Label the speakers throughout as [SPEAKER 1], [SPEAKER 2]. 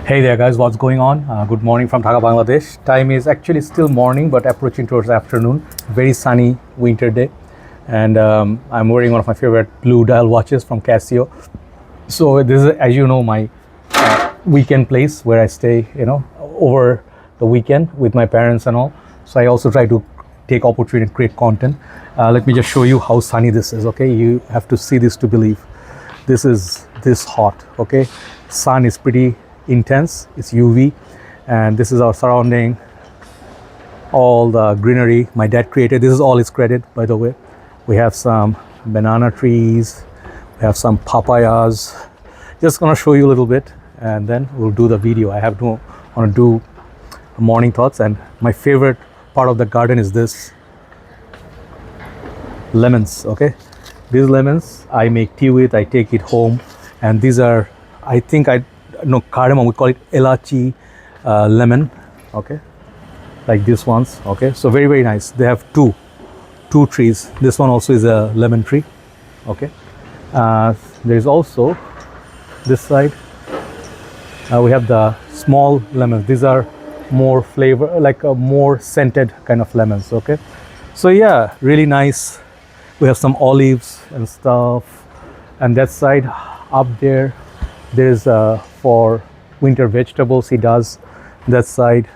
[SPEAKER 1] Hey there guys, what's going on? Good morning from Dhaka, Bangladesh. Time is actually still morning but approaching towards afternoon. Very sunny winter day, and I'm wearing one of my favorite blue dial watches from Casio. So this is, as you know, my weekend place where I stay, over the weekend with my parents and all. So I also try to take opportunity and create content. Let me just show you how sunny this is, okay? You have to see this to believe. This is this hot, okay? Sun is pretty intense, it's UV, and this is our surrounding, all the greenery my dad created. This is all his credit, by the way. We have some banana trees, we have some papayas. Just gonna show you a little bit and then we'll do the video. I want to do morning thoughts, and my favorite part of the garden is this lemons, okay? These lemons I make tea with, I take it home, and these are, I think, cardamom, we call it elachi lemon, okay, like these ones, okay. So very, very nice. They have two trees. This one also is a lemon tree, okay. There is also this side, we have the small lemons. These are more flavor, like a more scented kind of lemons, okay. So yeah, really nice. We have some olives and stuff, and that side up there's for winter vegetables he does. That side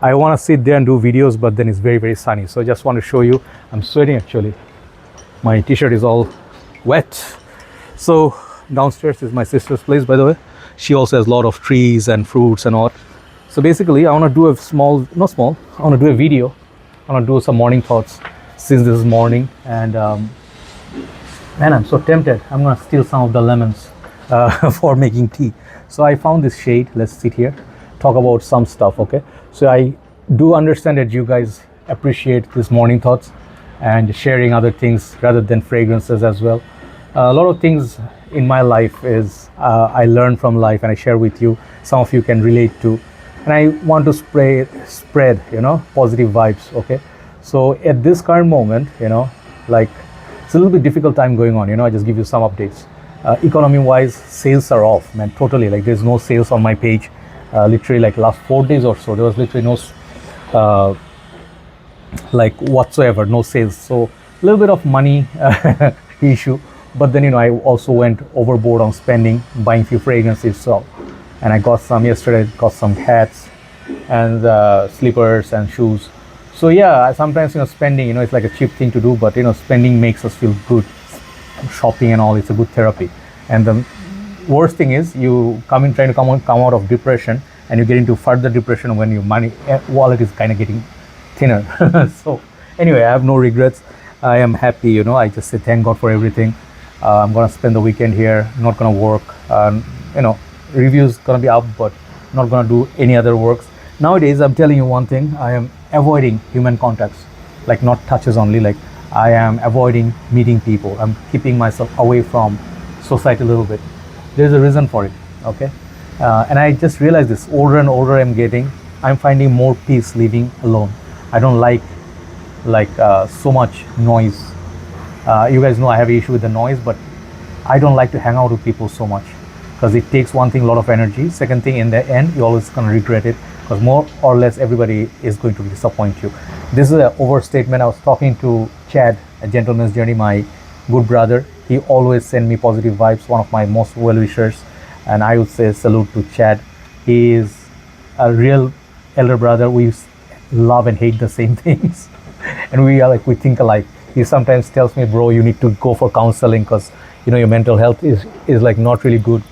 [SPEAKER 1] I want to sit there and do videos, but then it's very, very sunny, so I just want to show you. I'm sweating actually, my t-shirt is all wet. So downstairs is my sister's place, by the way. She also has a lot of trees and fruits and all. So basically I want to do a I want to do a video. I want to do some morning thoughts since this is morning, and man, I'm so tempted. I'm gonna steal some of the lemons for making tea. So I found this shade. Let's sit here, talk about some stuff, okay? So I do understand that you guys appreciate this morning thoughts and sharing other things rather than fragrances as well. A lot of things in my life is I learn from life and I share with you. Some of you can relate to, and I want to spread positive vibes, okay? So at this current moment, like, it's a little bit difficult time going on, I just give you some updates. Economy wise, sales are off, man, totally. Like, there's no sales on my page, literally, like last 4 days or so, there was literally no like whatsoever, no sales. So a little bit of money issue, but then I also went overboard on spending, buying few fragrances. So, and I got some yesterday, got some hats and slippers and shoes. So yeah, sometimes spending, it's like a cheap thing to do, but spending makes us feel good. Shopping and all, it's a good therapy. And the worst thing is you trying to come out of depression, and you get into further depression when your money wallet is kind of getting thinner. So anyway, I have no regrets. I am happy. I just say thank God for everything. I'm gonna spend the weekend here, not gonna work. Reviews gonna be up, but not gonna do any other works. Nowadays, I'm telling you one thing, I am avoiding human contacts, like not touches only. Like, I am avoiding meeting people. I'm keeping myself away from society a little bit. There's a reason for it, okay? And I just realized this, older and older I'm getting, I'm finding more peace living alone. I don't like so much noise. You guys know I have an issue with the noise, but I don't like to hang out with people so much, because it takes, one thing, a lot of energy. Second thing, in the end, you're always gonna regret it, because more or less everybody is going to disappoint you. This is an overstatement. I was talking to Chad, a gentleman's journey, my good brother. He always send me positive vibes, one of my most well-wishers, and I would say salute to Chad. He is a real elder brother. We love and hate the same things, and we think alike. He sometimes tells me, bro, you need to go for counseling, because your mental health is like not really good.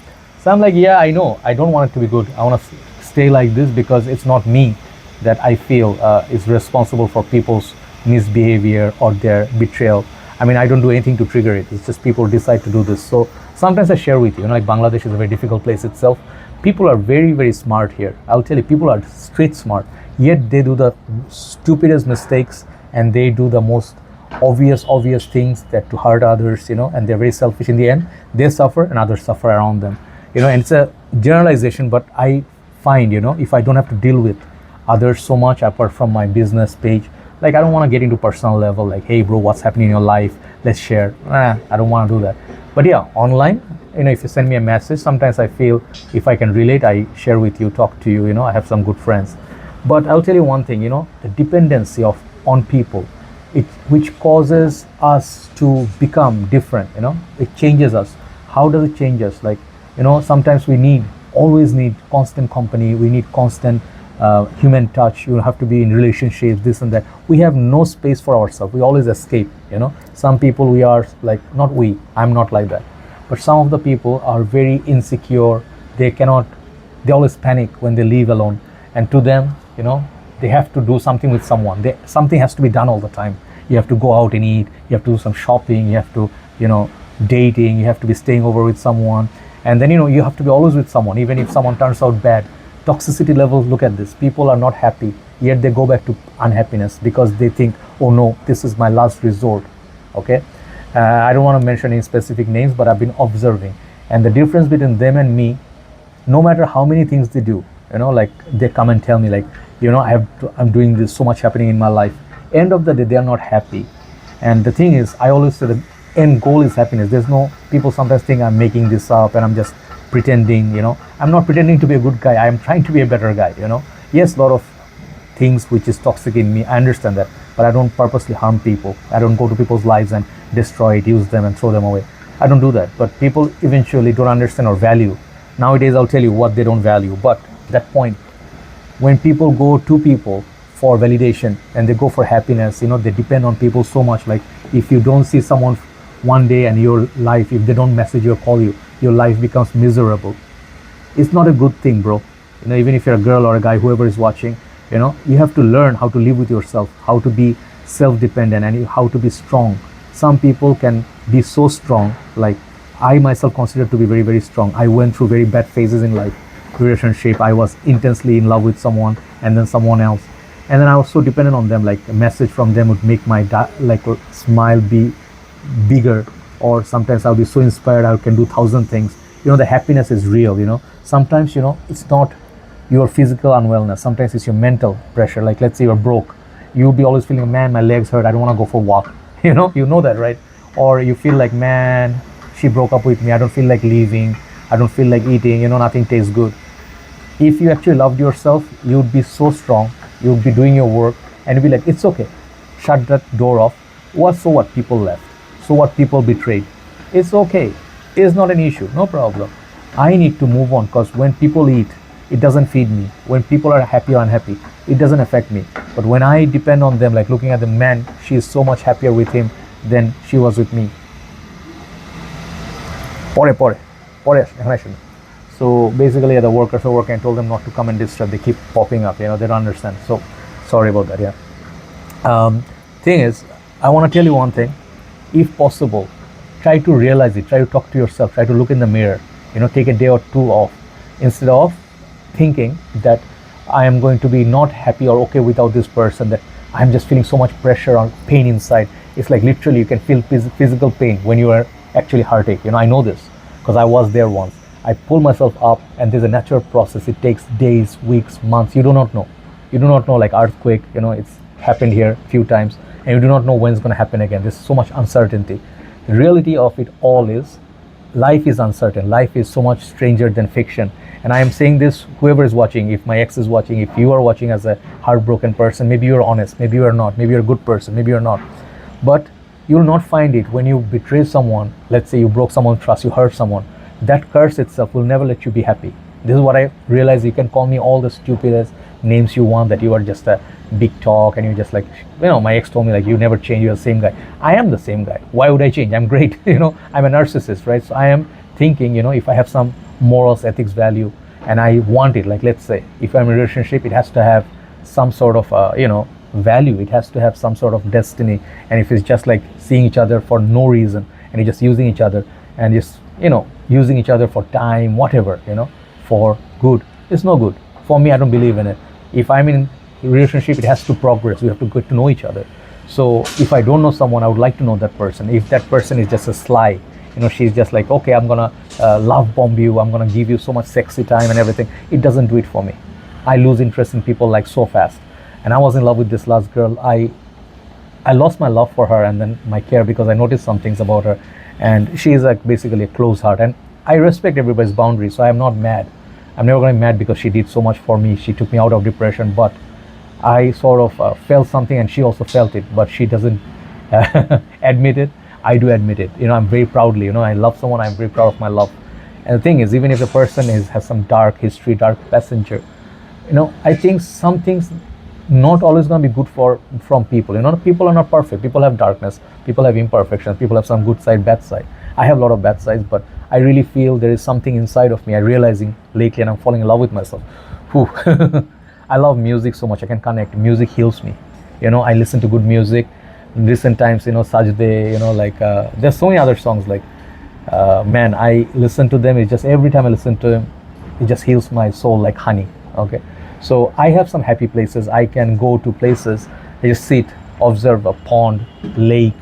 [SPEAKER 1] So I'm like, yeah, I know, I don't want it to be good. I want to stay like this, because it's not me that I feel is responsible for people's misbehavior or their betrayal. I mean, I don't do anything to trigger it. It's just people decide to do this. So sometimes I share with you, like Bangladesh is a very difficult place itself. People are very, very smart here. I'll tell you, people are street smart, yet they do the stupidest mistakes, and they do the most obvious things that to hurt others, and they're very selfish. In the end, they suffer and others suffer around them, and it's a generalization, but I find, if I don't have to deal with others so much apart from my business page, like, I don't want to get into personal level, like, hey bro, what's happening in your life, let's share. I don't want to do that. But yeah, online, if you send me a message, sometimes I feel if I can relate, I share with you, talk to you. I have some good friends. But I'll tell you one thing, the dependency of on people, which causes us to become different. It changes us. How does it change us? Like, sometimes we always need constant company. We need constant human touch. You have to be in relationships, this and that. We have no space for ourselves. We always escape. Some people, we are like, not we, I'm not like that, but some of the people are very insecure. They always panic when they leave alone, and to them, they have to do something with someone. Something has to be done all the time. You have to go out and eat, you have to do some shopping, you have to, dating, you have to be staying over with someone, and then you have to be always with someone, even if someone turns out bad. Toxicity levels, look at this. People are not happy, yet they go back to unhappiness because they think, oh no, this is my last resort. Okay. I don't want to mention any specific names, but I've been observing, and the difference between them and me, no matter how many things they do, like they come and tell me like, I'm doing this, so much happening in my life. End of the day, they are not happy. And the thing is, I always say the end goal is happiness. There's no, people sometimes think I'm making this up and I'm just pretending. I'm not pretending to be a good guy. I'm trying to be a better guy. Yes, a lot of things which is toxic in me, I understand that, but I don't purposely harm people. I don't go to people's lives and destroy it, use them and throw them away. I don't do that. But people eventually don't understand or value. Nowadays, I'll tell you what they don't value. But that point, when people go to people for validation and they go for happiness, they depend on people so much. Like, if you don't see someone one day and your life, if they don't message you or call you, your life becomes miserable. It's not a good thing, bro. Even if you're a girl or a guy, whoever is watching, you have to learn how to live with yourself, how to be self-dependent, and how to be strong. Some people can be so strong. Like, I myself consider to be very, very strong. I went through very bad phases in life. Relationship, I was intensely in love with someone and then someone else, and then I was so dependent on them. Like, a message from them would make my smile be bigger, or sometimes I'll be so inspired I can do 1,000 things. The happiness is real. Sometimes, it's not your physical unwellness. Sometimes it's your mental pressure. Like, let's say you're broke, you'll be always feeling, man, my legs hurt, I don't want to go for a walk. You know that, right? Or you feel like, man, she broke up with me, I don't feel like leaving, I don't feel like eating, nothing tastes good. If you actually loved yourself, you'd be so strong, you'd be doing your work, and you'd be like, it's okay, shut that door off. So what, people left, so what, people betrayed, it's okay, it's not an issue, no problem. I need to move on, because when people eat, it doesn't feed me. When people are happy or unhappy, it doesn't affect me. But when I depend on them, like looking at the man, she is so much happier with him than she was with me. So basically, the workers are working. I told them not to come and disturb. They keep popping up. They don't understand. So sorry about that. Yeah. Thing is, I want to tell you one thing. If possible, try to realize it. Try to talk to yourself. Try to look in the mirror. Take a day or two off, instead of thinking that I am going to be not happy or okay without this person, that I'm just feeling so much pressure or pain inside. It's like literally you can feel physical pain when you are actually heartache. I know this because I was there once. I pull myself up, and there's a natural process. It takes days, weeks, months. You do not know. Like earthquake, it's happened here a few times, and you do not know when it's going to happen again. There's so much uncertainty. The reality of it all is, life is uncertain. Life is so much stranger than fiction. And I am saying this, whoever is watching, if my ex is watching, if you are watching as a heartbroken person, maybe you're honest, maybe you're not, maybe you're a good person, maybe you're not. But you will not find it when you betray someone. Let's say you broke someone's trust, you hurt someone. That curse itself will never let you be happy. This is what I realize. You can call me all the stupidest names you want, that you are just a big talk, and you just like, my ex told me, like, you never change, you're the same guy. I am the same guy. Why would I change? I'm great. I'm a narcissist, right? So I am thinking, if I have some morals, ethics, value, and I want it, like, let's say if I'm in a relationship, it has to have some sort of value. It has to have some sort of destiny. And if it's just like seeing each other for no reason, and you're just using each other, and just using each other for time, whatever, for good, it's no good for me. I don't believe in it. If I'm in a relationship, it has to progress. We have to get to know each other. So if I don't know someone, I would like to know that person. If that person is just a sly, she's just like, okay, I'm gonna love bomb you, I'm gonna give you so much sexy time and everything, it doesn't do it for me. I lose interest in people like so fast. And I was in love with this last girl. I lost my love for her and then my care, because I noticed some things about her, and she is like basically a close heart, and I respect everybody's boundaries, so I'm not mad. I'm never going to be mad because she did so much for me. She took me out of depression, but I sort of felt something, and she also felt it, but she doesn't admit it. I do admit it. I'm very proudly. I love someone. I'm very proud of my love. And the thing is, even if the person has some dark history, dark passenger, I think some things not always going to be good from people. People are not perfect. People have darkness. People have imperfections. People have some good side, bad side. I have a lot of bad sides, but I really feel there is something inside of me. I'm realizing lately, and I'm falling in love with myself. Whew. I love music so much. I can connect. Music heals me. I listen to good music. In recent times, Sajde, there's so many other songs like, man, I listen to them. It's just every time I listen to them, it just heals my soul like honey. Okay. So I have some happy places. I can go to places, I just sit, observe a pond, lake,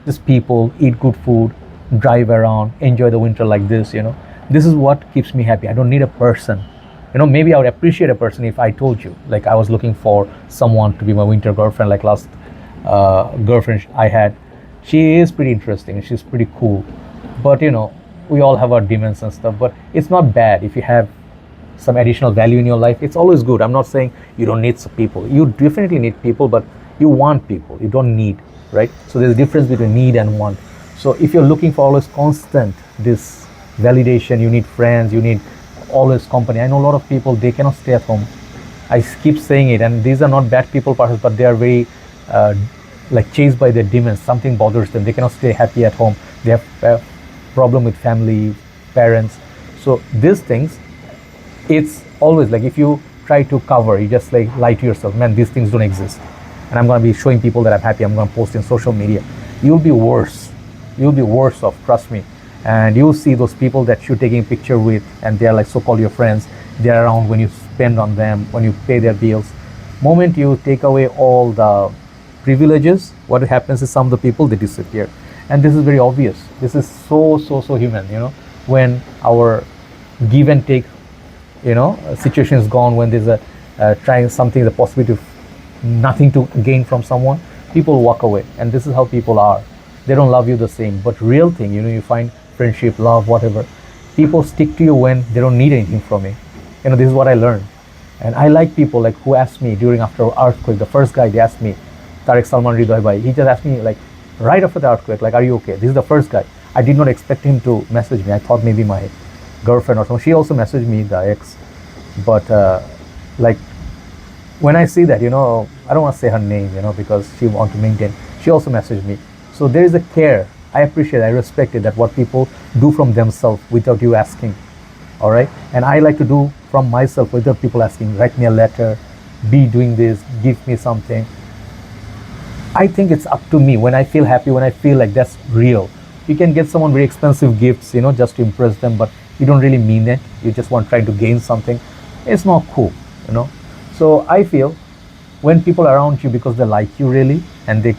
[SPEAKER 1] just people, eat good food, drive around, enjoy the winter like this. This is what keeps me happy. I don't need a person. Maybe I would appreciate a person if I told you, like I was looking for someone to be my winter girlfriend, like last girlfriend I had. She is pretty interesting. She's pretty cool. But we all have our demons and stuff. But it's not bad if you have some additional value in your life. It's always good. I'm not saying you don't need some people. You definitely need people, but you want people. You don't need, right? So there's a difference between need and want. So if you're looking for always constant this validation, you need friends, you need always company. I know a lot of people, they cannot stay at home. I keep saying it, and these are not bad people perhaps, but they are very like chased by their demons. Something bothers them. They cannot stay happy at home. They have a problem with family, parents. So these things, it's always like if you try to cover, you just like lie to yourself, man, these things don't exist. And I'm going to be showing people that I'm happy. I'm going to post in social media. You'll be worse. You'll be worse off, trust me. And you'll see those people that you're taking a picture with, and they're like so-called your friends. They're around when you spend on them, when you pay their bills. Moment you take away all the privileges, what happens is some of the people, they disappear. And this is very obvious. This is so human, when our give and take, situation is gone, when there's a trying something, the possibility of nothing to gain from someone, people walk away. And this is how people are. They don't love you the same. But real thing, you find friendship, love, whatever. People stick to you when they don't need anything from you. This is what I learned. And I like people like who asked me during after earthquake. The first guy they asked me, Tariq Salman Ridway Bhai, he just asked me like right after the earthquake, like, are you okay? This is the first guy. I did not expect him to message me. I thought maybe my girlfriend or something. She also messaged me, the ex. But like when I see that, I don't want to say her name, because she wants to maintain. She also messaged me. So there is a care. I appreciate, I respect it, that what people do from themselves without you asking. All right. And I like to do from myself without people asking. Write me a letter, be doing this, give me something. I think it's up to me when I feel happy, when I feel like that's real. You can get someone very expensive gifts, just to impress them, but you don't really mean it. You just want trying to gain something. It's not cool, So I feel when people are around you because they like you really and they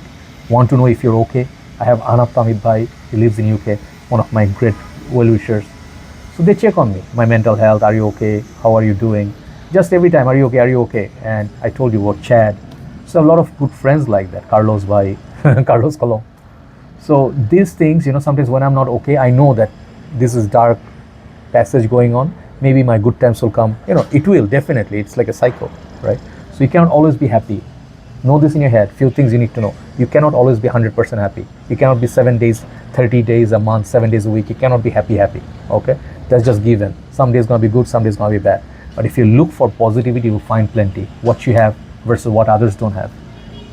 [SPEAKER 1] want to know if you're okay. I have Anab Tamid Bhai, he lives in UK, one of my great well-wishers. So they check on me, my mental health, are you okay? How are you doing? Just every time, are you okay? Are you okay? And I told you about Chad. So a lot of good friends like that, Carlos Bhai, Carlos Colom. So these things, sometimes when I'm not okay, I know that this is dark passage going on. Maybe my good times will come. It will, definitely. It's like a cycle, right? So you cannot always be happy. Know this in your head. Few things you need to know. You cannot always be 100% happy. You cannot be 7 days, 30 days a month, 7 days a week. You cannot be happy. Okay? That's just given. Some days going to be good, some days going to be bad. But if you look for positivity, you will find plenty. What you have versus what others don't have.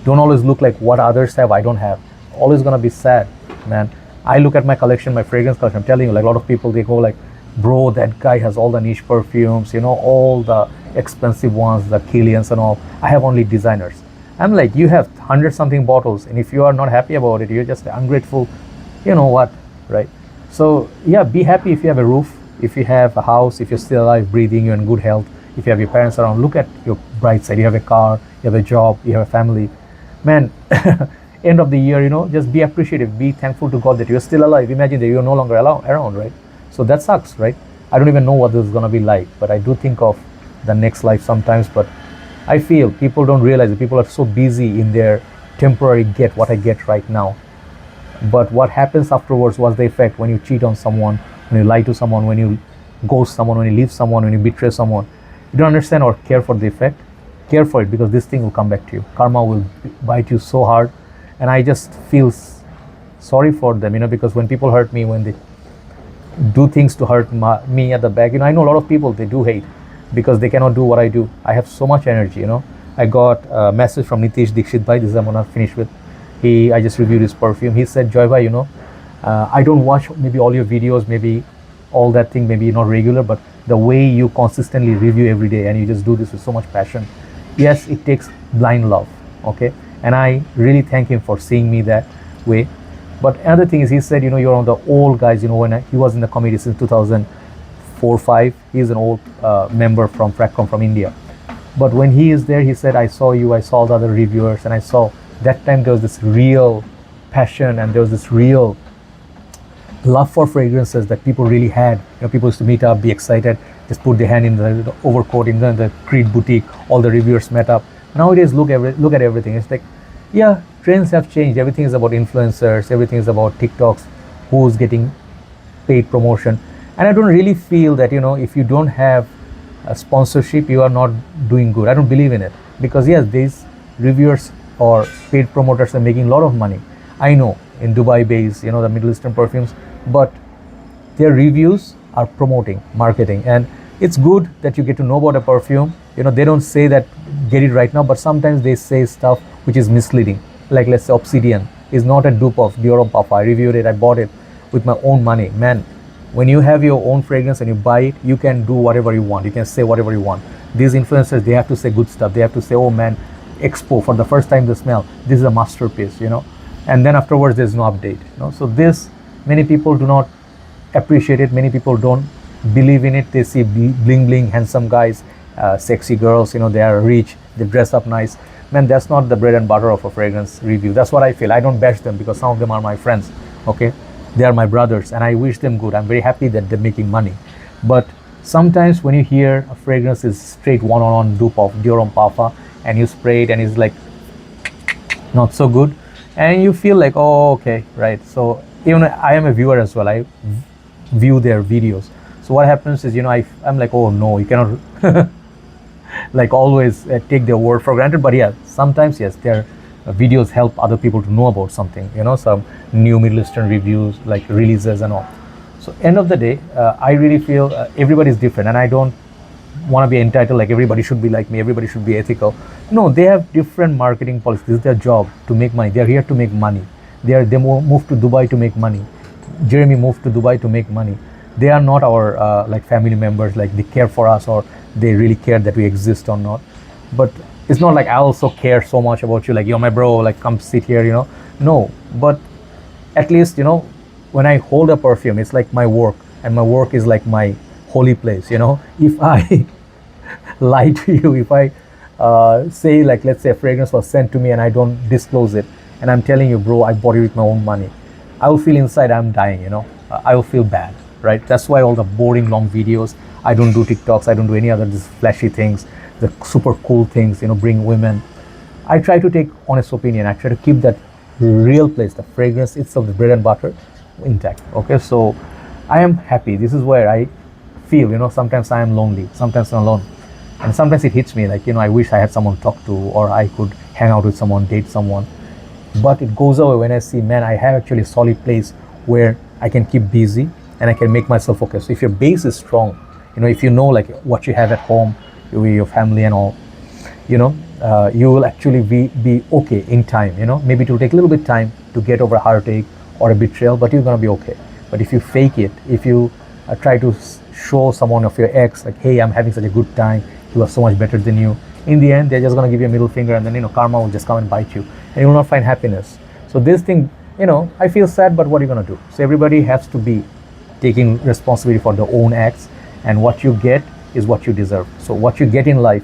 [SPEAKER 1] Don't always look like what others have, I don't have. Always going to be sad, man. I look at my collection, my fragrance collection. I'm telling you, like a lot of people, they go like, bro, that guy has all the niche perfumes, all the expensive ones, the Killians and all. I have only designers. I'm like, you have 100-something bottles, and if you are not happy about it, you're just ungrateful, what, right? So yeah, be happy if you have a roof, if you have a house, if you're still alive, breathing, you're in good health, if you have your parents around. Look at your bright side. You have a car, you have a job, you have a family. Man, end of the year, just be appreciative, be thankful to God that you're still alive. Imagine that you're no longer around, right? So that sucks, right? I don't even know what this is going to be like, but I do think of the next life sometimes. But I feel people don't realize that people are so busy in their temporary what I get right now. But what happens afterwards, what's the effect when you cheat on someone, when you lie to someone, when you ghost someone, when you leave someone, when you betray someone? You don't understand or care for the effect. Care for it, because this thing will come back to you. Karma will bite you so hard. And I just feel sorry for them, because when people hurt me, when they do things to hurt me at the back, I know a lot of people, they do hate because they cannot do what I do. I have so much energy. I got a message from Nitish Dixit bhai. This is I'm gonna finish with. I just reviewed his perfume. He said, Joy bhai, I don't watch maybe all your videos, maybe all that thing, maybe not regular, but the way you consistently review every day and you just do this with so much passion. Yes, it takes blind love, okay? And I really thank him for seeing me that way. But another thing is, he said, you're on the old guys, when he was in the committee since 2004-5. He's an old member from Fragcomm from India. But when he is there, he said, I saw you, I saw the other reviewers, and I saw that time there was this real passion and there was this real love for fragrances that people really had. People used to meet up, be excited, just put their hand in the overcoat in the Creed boutique. All the reviewers met up. Nowadays, look at everything. It's like, yeah, trends have changed. Everything is about influencers. Everything is about TikToks, who's getting paid promotion. And I don't really feel that, if you don't have a sponsorship, you are not doing good. I don't believe in it, because yes, these reviewers or paid promoters are making a lot of money. I know in Dubai base, the Middle Eastern perfumes, but their reviews are promoting, marketing, and it's good that you get to know about a perfume. They don't say that get it right now, but sometimes they say stuff which is misleading. Like, let's say Obsidian is not a dupe of Dior Homme Parfum. I reviewed it, I bought it with my own money. Man, when you have your own fragrance and you buy it, you can do whatever you want. You can say whatever you want. These influencers, they have to say good stuff. They have to say, oh man, Expo, for the first time the smell, this is a masterpiece, and then afterwards there's no update. So this, many people do not appreciate it. Many people don't believe in it. They see bling bling, handsome guys, sexy girls, they are rich, they dress up nice. Man, that's not the bread and butter of a fragrance review. That's what I feel. I don't bash them, because some of them are my friends, okay? They are my brothers, and I wish them good. I'm very happy that they're making money. But sometimes when you hear a fragrance is straight one-on-one dupe of Dior Homme Parfum, and you spray it and it's like not so good, and you feel like, oh, okay, right? So even I am a viewer as well. I view their videos. So what happens is, I'm like, oh no, you cannot like always take their word for granted. But yeah, sometimes yes, their videos help other people to know about something, some new Middle Eastern reviews, like releases and all. So end of the day, I really feel everybody's different, and I don't want to be entitled like everybody should be like me, everybody should be ethical. No, they have different marketing policies. This is their job, to make money. They're here to make money. They moved to Dubai to make money. Jeremy moved to Dubai to make money. They are not our like family members, like they care for us or they really care that we exist or not. But it's not like I also care so much about you, like you're my bro, like come sit here, No, but at least, when I hold a perfume, it's like my work, and my work is like my holy place, If I lie to you, if I say, like, let's say a fragrance was sent to me and I don't disclose it, and I'm telling you, bro, I bought it with my own money, I will feel inside I'm dying, I will feel bad, right? That's why all the boring long videos, I don't do TikToks, I don't do any other these flashy things, the super cool things, bring women. I try to take honest opinion. I try to keep that real place, the fragrance itself, the bread and butter, intact. Okay, so I am happy. This is where I feel, sometimes I am lonely, sometimes I'm alone, and sometimes it hits me like, I wish I had someone to talk to, or I could hang out with someone, date someone. But it goes away when I see, man, I have actually a solid place where I can keep busy and I can make myself focus. So if your base is strong, if you know like what you have at home, your family and all, you will actually be okay in time. Maybe it will take a little bit time to get over a heartache or a betrayal, but you're gonna be okay. But if you fake it, if you try to show someone of your ex like, hey, I'm having such a good time, you are so much better than you, in the end they're just gonna give you a middle finger, and then karma will just come and bite you, and you will not find happiness. So this thing, I feel sad, but what are you gonna do? So everybody has to be taking responsibility for their own acts, and what you get is what you deserve. So what you get in life,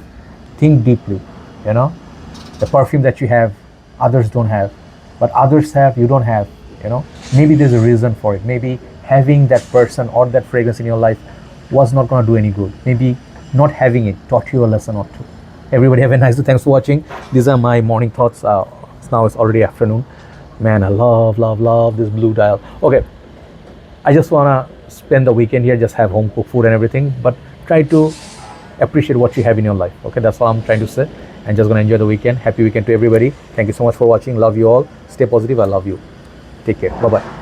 [SPEAKER 1] think deeply. The perfume that you have, others don't have, but others have, you don't have. Maybe there's a reason for it. Maybe having that person or that fragrance in your life was not going to do any good. Maybe not having it taught you a lesson or two. Everybody have a nice day. Thanks for watching. These are my morning thoughts. Now it's already afternoon. Man, I love this blue dial. Okay, I just wanna spend the weekend here, just have home cooked food and everything, but try to appreciate what you have in your life. Okay, that's all I'm trying to say. And just gonna enjoy the weekend. Happy weekend to everybody. Thank you so much for watching. Love you all. Stay positive. I love you. Take care. Bye bye.